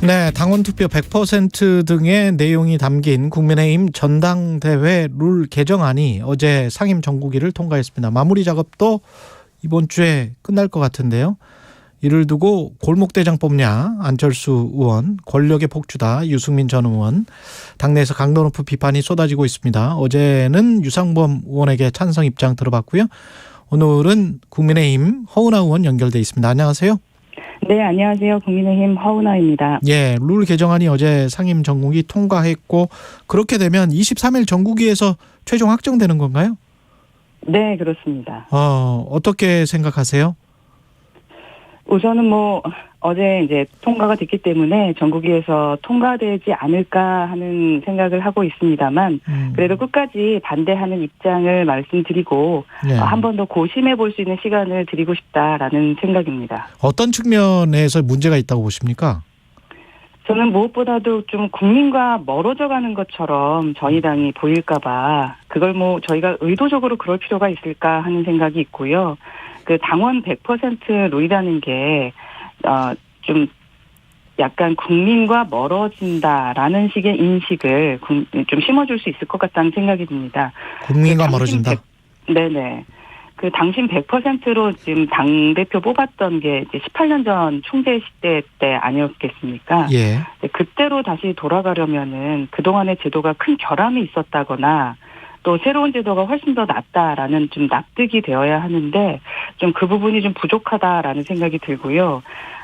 네, 당원 투표 100% 등의 내용이 담긴 국민의힘 전당대회 룰 개정안이 어제 상임 정국위를 통과했습니다. 마무리 작업도 이번 주에 끝날 것 같은데요. 이를 두고 골목대장 뽑냐, 안철수 의원, 권력의 폭주다, 유승민 전 의원, 당내에서 강도 높은 비판이 쏟아지고 있습니다. 어제는 유상범 의원에게 찬성 입장 들어봤고요. 오늘은 국민의힘 허은하 의원 연결돼 있습니다. 안녕하세요. 네, 안녕하세요. 국민의힘 허은하입니다. 예, 룰 개정안이 어제 상임 정국위 통과했고, 그렇게 되면 23일 정국위에서 최종 확정되는 건가요? 네, 그렇습니다. 어떻게 생각하세요? 우선은 어제 이제 통과가 됐기 때문에 전국위에서 통과되지 않을까 하는 생각을 하고 있습니다만, 그래도 끝까지 반대하는 입장을 말씀드리고, 네. 한 번 더 고심해 볼 수 있는 시간을 드리고 싶다라는 생각입니다. 어떤 측면에서 문제가 있다고 보십니까? 저는 무엇보다도 좀 국민과 멀어져 가는 것처럼 저희 당이 보일까봐 그걸 저희가 의도적으로 그럴 필요가 있을까 하는 생각이 있고요. 그 당원 100% 룰이라는 게 좀 약간 국민과 멀어진다라는 식의 인식을 좀 심어줄 수 있을 것 같다는 생각이 듭니다. 국민과 멀어진다? 네네. 그 당신 100%로 지금 당대표 뽑았던 게 이제 18년 전 총재 시대 때 아니었겠습니까? 예. 그때로 다시 돌아가려면은 그동안의 제도가 큰 결함이 있었다거나 또 새로운 제도가 훨씬 더 낫다라는 좀 납득이 되어야 하는데 좀 그 부분이 좀 부족하다라는 생각이 들고요.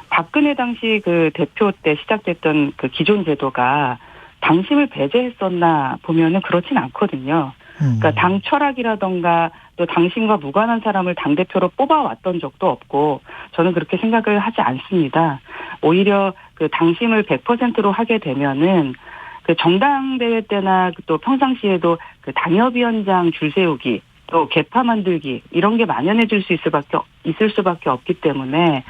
박근혜 당시 그 대표 때 시작됐던 그 기존 제도가 당심을 배제했었나 보면은 그렇진 않거든요. 그러니까 당 철학이라던가 또 당신과 무관한 사람을 당대표로 뽑아왔던 적도 없고 저는 그렇게 생각을 하지 않습니다. 오히려 그 당심을 100%로 하게 되면은 그 정당대회 때나 또 평상시에도 그 당협위원장 줄 세우기 또 개파 만들기 이런 게 만연해질 수 있을 수밖에 없기 때문에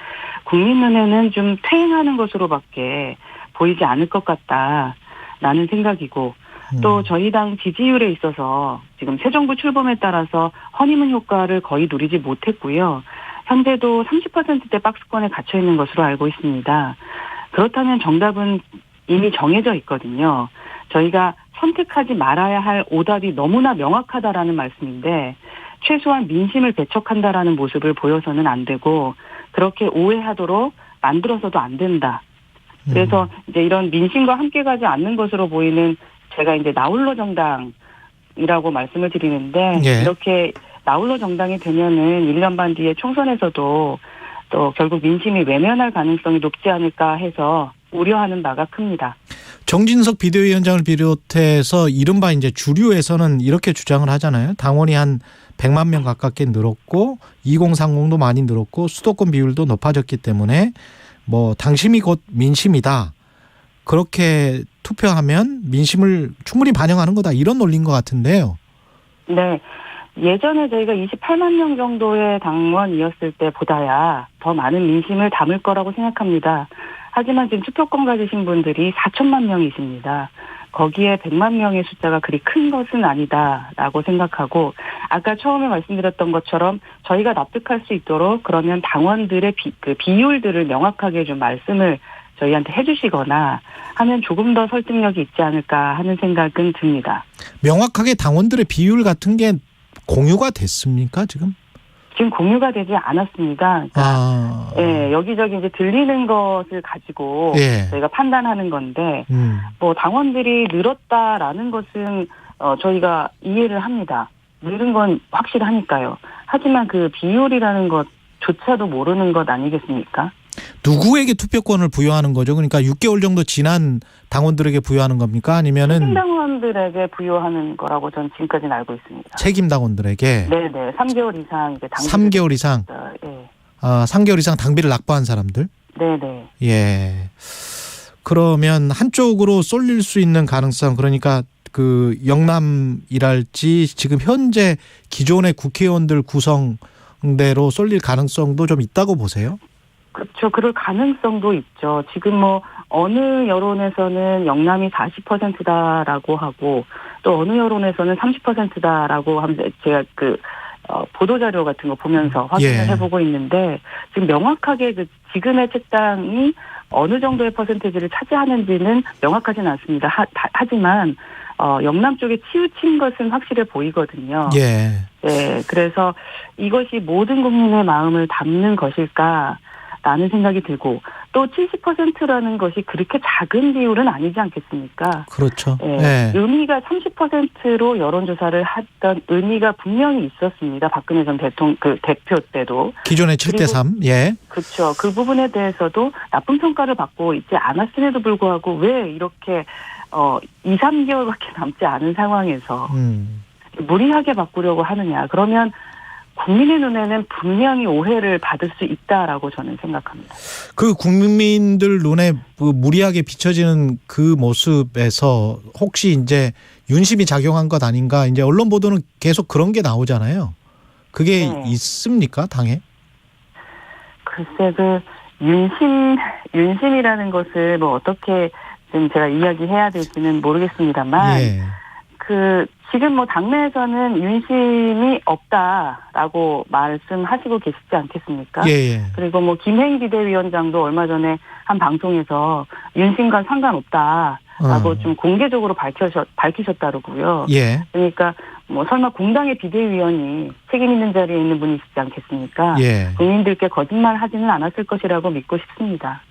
국민 눈에는 좀 퇴행하는 것으로밖에 보이지 않을 것 같다라는 생각이고 또 저희 당 지지율에 있어서 지금 새 정부 출범에 따라서 허니문 효과를 거의 누리지 못했고요. 현재도 30%대 박스권에 갇혀 있는 것으로 알고 있습니다. 그렇다면 정답은 이미 정해져 있거든요. 저희가 선택하지 말아야 할 오답이 너무나 명확하다라는 말씀인데 최소한 민심을 배척한다라는 모습을 보여서는 안 되고 그렇게 오해하도록 만들어서도 안 된다. 그래서 이제 이런 민심과 함께 가지 않는 것으로 보이는 제가 이제 나홀로 정당이라고 말씀을 드리는데 예. 이렇게 나홀로 정당이 되면은 1년 반 뒤에 총선에서도 또 결국 민심이 외면할 가능성이 높지 않을까 해서 우려하는 바가 큽니다. 정진석 비대위원장을 비롯해서 이른바 이제 주류에서는 이렇게 주장을 하잖아요. 당원이 한 100만 명 가깝게 늘었고 2030도 많이 늘었고 수도권 비율도 높아졌기 때문에 당심이 곧 민심이다. 그렇게 투표하면 민심을 충분히 반영하는 거다. 이런 논리인 것 같은데요. 네. 예전에 저희가 28만 명 정도의 당원이었을 때보다야 더 많은 민심을 담을 거라고 생각합니다. 하지만 지금 투표권 가지신 분들이 4천만 명이십니다. 거기에 100만 명의 숫자가 그리 큰 것은 아니다라고 생각하고 아까 처음에 말씀드렸던 것처럼 저희가 납득할 수 있도록 그러면 당원들의 비율들을 명확하게 좀 말씀을 저희한테 해주시거나 하면 조금 더 설득력이 있지 않을까 하는 생각은 듭니다. 명확하게 당원들의 비율 같은 게 공유가 됐습니까 지금? 지금 공유가 되지 않았습니다. 그러니까 예, 여기저기 이제 들리는 것을 가지고 예. 저희가 판단하는 건데 당원들이 늘었다라는 것은 저희가 이해를 합니다. 늘은 건 확실하니까요. 하지만 그 비율이라는 것조차도 모르는 것 아니겠습니까? 누구에게 투표권을 부여하는 거죠? 그러니까 6개월 정도 지난 당원들에게 부여하는 겁니까? 아니면은 책임 당원들에게 부여하는 거라고 저는 지금까지는 알고 있습니다. 책임 당원들에게? 네네. 3개월 이상 이제 당비. 3개월 이상? 예. 3개월 이상 당비를 납부한 사람들? 네네. 예. 그러면 한쪽으로 쏠릴 수 있는 가능성, 그러니까 그 영남이랄지 지금 현재 기존의 국회의원들 구성대로 쏠릴 가능성도 좀 있다고 보세요? 그렇죠. 그럴 가능성도 있죠. 지금 어느 여론에서는 영남이 40%다라고 하고 또 어느 여론에서는 30%다라고 하면 제가 보도자료 같은 거 보면서 확인을 해보고 있는데 지금 명확하게 지금의 책당이 어느 정도의 퍼센테이지를 차지하는지는 명확하진 않습니다. 하지만 영남 쪽에 치우친 것은 확실해 보이거든요. 예. 네, 그래서 이것이 모든 국민의 마음을 담는 것일까라는 생각이 들고 또 70%라는 것이 그렇게 작은 비율은 아니지 않겠습니까? 그렇죠. 예, 예. 의미가 30%로 여론조사를 했던 의미가 분명히 있었습니다. 박근혜 전 대표 때도. 기존의 7대3. 예. 그렇죠. 그 부분에 대해서도 나쁜 평가를 받고 있지 않았음에도 불구하고 왜 이렇게 2, 3개월밖에 남지 않은 상황에서 무리하게 바꾸려고 하느냐. 그러면 국민의 눈에는 분명히 오해를 받을 수 있다라고 저는 생각합니다. 그 국민들 눈에 무리하게 비춰지는 그 모습에서 혹시 이제 윤심이 작용한 것 아닌가? 이제 언론 보도는 계속 그런 게 나오잖아요. 그게 네. 있습니까, 당에? 글쎄, 윤심이라는 것을 뭐 어떻게 좀 제가 이야기해야 될지는 모르겠습니다만, 예. 지금 뭐 당내에서는 윤심이 없다라고 말씀하시고 계시지 않겠습니까? 예. 그리고 뭐 김행 비대위원장도 얼마 전에 한 방송에서 윤심과 상관없다라고 좀 공개적으로 밝히셨다고요. 예. 그러니까 뭐 설마 공당의 비대위원이 책임 있는 자리에 있는 분이시지 않겠습니까? 예. 국민들께 거짓말하지는 않았을 것이라고 믿고 싶습니다.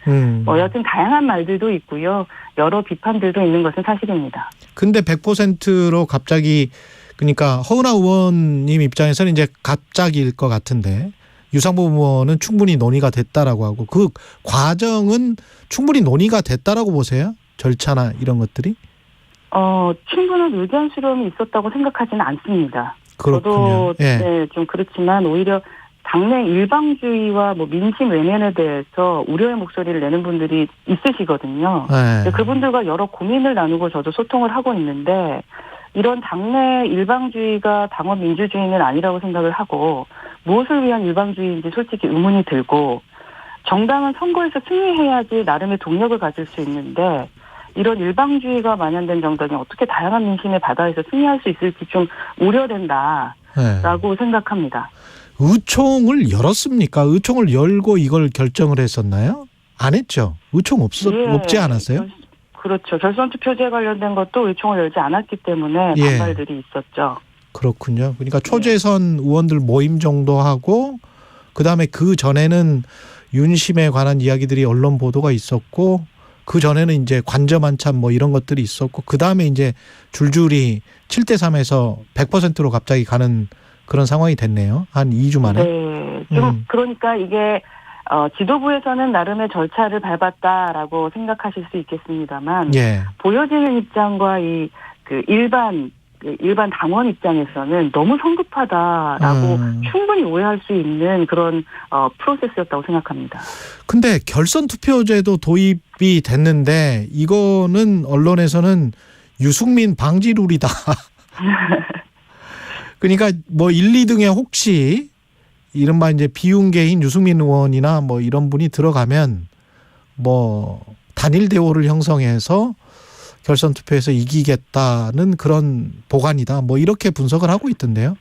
여튼 다양한 말들도 있고요. 여러 비판들도 있는 것은 사실입니다. 근데 100%로 갑자기 그러니까 허은하 의원님 입장에서는 이제 갑자기일 것 같은데 유상범 의원은 충분히 논의가 됐다라고 하고 그 과정은 충분히 논의가 됐다라고 보세요? 절차나 이런 것들이? 충분한 의견 수렴이 있었다고 생각하지는 않습니다. 그렇군요. 저도 네, 좀 그렇지만 오히려 당내 일방주의와 뭐 민심 외면에 대해서 우려의 목소리를 내는 분들이 있으시거든요. 네. 그분들과 여러 고민을 나누고 저도 소통을 하고 있는데 이런 당내 일방주의가 당원 민주주의는 아니라고 생각을 하고 무엇을 위한 일방주의인지 솔직히 의문이 들고 정당은 선거에서 승리해야지 나름의 동력을 가질 수 있는데 이런 일방주의가 만연된 정당이 어떻게 다양한 민심의 바다에서 승리할 수 있을지 좀 우려된다라고 생각합니다. 의총을 열었습니까? 의총을 열고 이걸 결정을 했었나요? 안 했죠. 의총 없지 않았어요? 그렇죠. 결선 투표제에 관련된 것도 의총을 열지 않았기 때문에 반발들이 있었죠. 그렇군요. 그러니까 초재선 의원들 모임 정도 하고 그다음에 그 전에는 윤심에 관한 이야기들이 언론 보도가 있었고 그 전에는 이제 관저 만찬 뭐 이런 것들이 있었고 그다음에 이제 줄줄이 7대3에서 100%로 갑자기 가는 그런 상황이 됐네요. 한 2주 만에. 네. 좀 그러니까 이게 지도부에서는 나름의 절차를 밟았다라고 생각하실 수 있겠습니다만 보여지는 입장과 일반 당원 입장에서는 너무 성급하다라고 충분히 오해할 수 있는 그런 프로세스였다고 생각합니다. 근데 결선 투표제도 도입이 됐는데 이거는 언론에서는 유승민 방지룰이다. 그러니까 뭐 1, 2등에 혹시 이른바 이제 비윤계인 유승민 의원이나 뭐 이런 분이 들어가면 뭐 단일 대오를 형성해서 결선 투표에서 이기겠다는 그런 보관이다. 뭐 이렇게 분석을 하고 있던데요.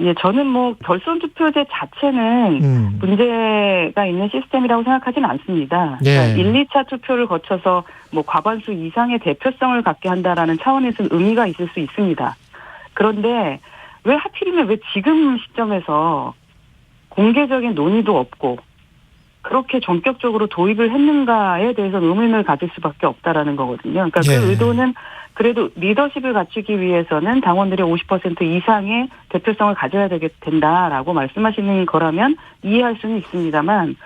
예, 저는 뭐 결선 투표제 자체는 문제가 있는 시스템이라고 생각하지는 않습니다. 그러니까 1, 2차 투표를 거쳐서 뭐 과반수 이상의 대표성을 갖게 한다라는 차원에서는 의미가 있을 수 있습니다. 그런데 왜 하필이면 왜 지금 시점에서 공개적인 논의도 없고 그렇게 전격적으로 도입을 했는가에 대해서 의문을 가질 수밖에 없다라는 거거든요. 그러니까 그 의도는 그래도 리더십을 갖추기 위해서는 당원들의 50% 이상의 대표성을 가져야 된다라고 말씀하시는 거라면 이해할 수는 있습니다만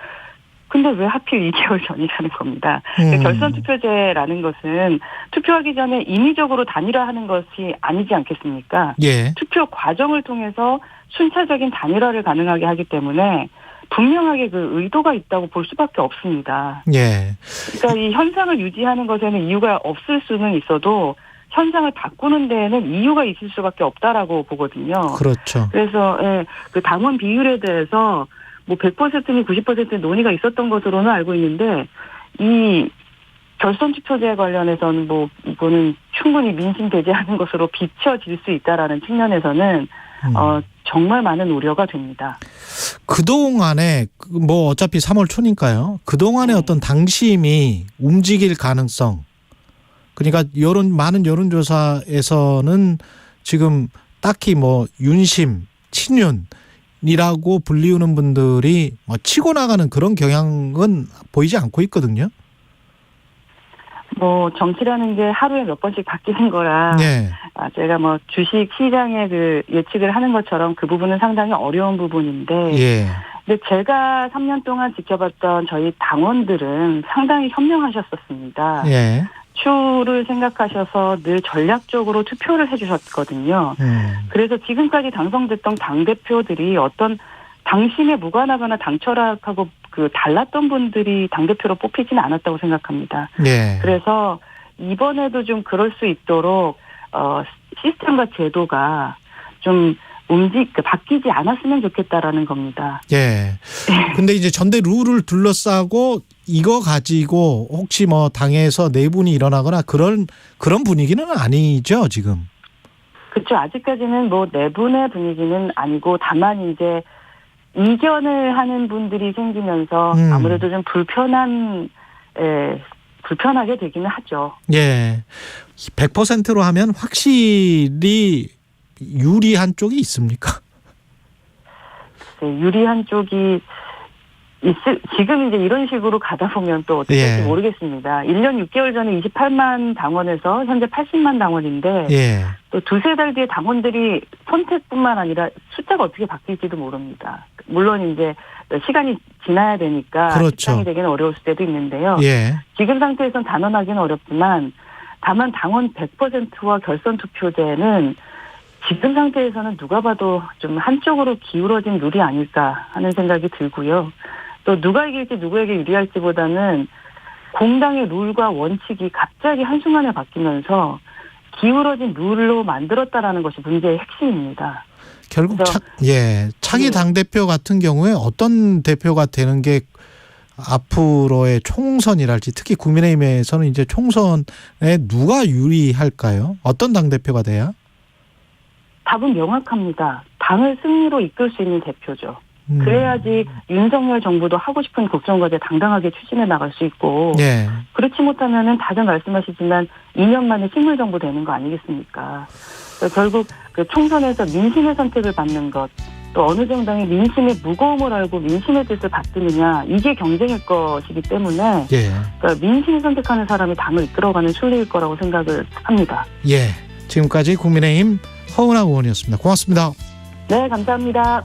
근데 왜 하필 2개월 전이라는 겁니다. 결선 투표제라는 것은 투표하기 전에 인위적으로 단일화하는 것이 아니지 않겠습니까? 투표 과정을 통해서 순차적인 단일화를 가능하게 하기 때문에 분명하게 그 의도가 있다고 볼 수밖에 없습니다. 그러니까 이 현상을 유지하는 것에는 이유가 없을 수는 있어도 현상을 바꾸는 데에는 이유가 있을 수밖에 없다라고 보거든요. 그렇죠. 그래서 그 당원 비율에 대해서 뭐 100%니 90% 논의가 있었던 것으로는 알고 있는데 이 결선 투표제 관련해서는 뭐 이거는 충분히 민심 배제하는 것으로 비춰질 수 있다라는 측면에서는 정말 많은 우려가 됩니다. 그동안에 뭐 어차피 3월 초니까요. 그동안에 네. 어떤 당심이 움직일 가능성. 그러니까 많은 여론조사에서는 지금 딱히 뭐 윤심, 친윤이라고 불리우는 분들이 뭐 치고 나가는 그런 경향은 보이지 않고 있거든요. 뭐 정치라는 게 하루에 몇 번씩 바뀌는 거라 네. 제가 뭐 주식 시장의 그 예측을 하는 것처럼 그 부분은 상당히 어려운 부분인데 예. 근데 제가 3년 동안 지켜봤던 저희 당원들은 상당히 현명하셨었습니다. 예. 추를 생각하셔서 늘 전략적으로 투표를 해주셨거든요. 그래서 지금까지 당선됐던 당대표들이 어떤 당심에 무관하거나 당철학하고 그 달랐던 분들이 당대표로 뽑히지는 않았다고 생각합니다. 예. 그래서 이번에도 좀 그럴 수 있도록 시스템과 제도가 좀 바뀌지 않았으면 좋겠다라는 겁니다. 예. 근데 이제 전대 룰을 둘러싸고 이거 가지고 혹시 뭐 당에서 내분이 일어나거나 그런 분위기는 아니죠, 지금. 그렇죠. 아직까지는 뭐 내분의 분위기는 아니고 다만 이제 이견을 하는 분들이 생기면서 아무래도 좀 불편하게 되기는 하죠. 예. 100%로 하면 확실히 유리한 쪽이 있습니까? 네, 유리한 쪽이 지금 이제 이런 식으로 가다 보면 또 어떻게 될지 모르겠습니다. 1년 6개월 전에 28만 당원에서 현재 80만 당원인데 예. 또 두세 달 뒤에 당원들이 선택뿐만 아니라 숫자가 어떻게 바뀔지도 모릅니다. 물론 이제 시간이 지나야 되니까 그렇죠. 집행이 되기는 어려울 때도 있는데요. 예. 지금 상태에선 단언하기는 어렵지만 다만 당원 100%와 결선 투표제는 지금 상태에서는 누가 봐도 좀 한쪽으로 기울어진 룰이 아닐까 하는 생각이 들고요. 또 누가 이길지 누구에게 유리할지보다는 공당의 룰과 원칙이 갑자기 한순간에 바뀌면서 기울어진 룰로 만들었다라는 것이 문제의 핵심입니다. 결국 차기 당대표 같은 경우에 어떤 대표가 되는 게 앞으로의 총선이랄지 특히 국민의힘에서는 이제 총선에 누가 유리할까요? 어떤 당대표가 돼야? 답은 명확합니다. 당을 승리로 이끌 수 있는 대표죠. 그래야지 윤석열 정부도 하고 싶은 국정과제 당당하게 추진해 나갈 수 있고 예. 그렇지 못하면은 다들 말씀하시지만 2년 만에 식물 정부 되는 거 아니겠습니까? 결국 그 총선에서 민심의 선택을 받는 것, 또 어느 정당이 민심의 무거움을 알고 민심의 뜻을 받드느냐 이게 경쟁일 것이기 때문에 그러니까 민심을 선택하는 사람이 당을 이끌어가는 순리일 거라고 생각을 합니다. 예. 지금까지 국민의힘 허은하 의원이었습니다. 고맙습니다. 네, 감사합니다.